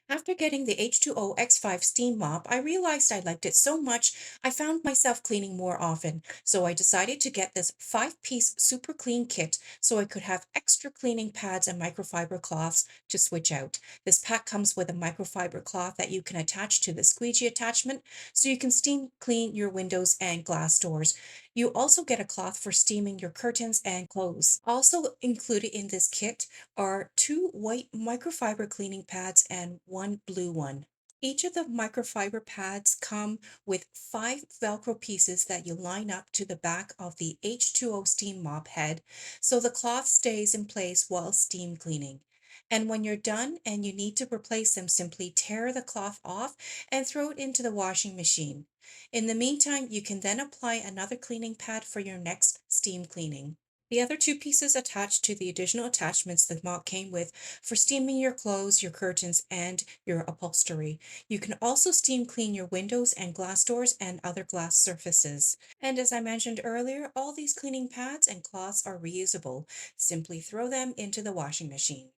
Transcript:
After getting the H2O X5 steam mop, I realized I liked it so much I found myself cleaning more often. So I decided to get this 5-piece super clean kit so I could have extra cleaning pads and microfiber cloths to switch out. This pack comes with a microfiber cloth that you can attach to the squeegee attachment so you can steam clean your windows and glass doors. You also get a cloth for steaming your curtains and clothes. Also included in this kit are two white microfiber cleaning pads and one blue one. Each of the microfiber pads come with 5 Velcro pieces that you line up to the back of the H2O steam mop head so the cloth stays in place while steam cleaning. And when you're done and you need to replace them, simply tear the cloth off and throw it into the washing machine. In the meantime, you can then apply another cleaning pad for your next steam cleaning. The other two pieces attached to the additional attachments the mop came with for steaming your clothes, your curtains, and your upholstery. You can also steam clean your windows and glass doors and other glass surfaces. And as I mentioned earlier, all these cleaning pads and cloths are reusable. Simply throw them into the washing machine.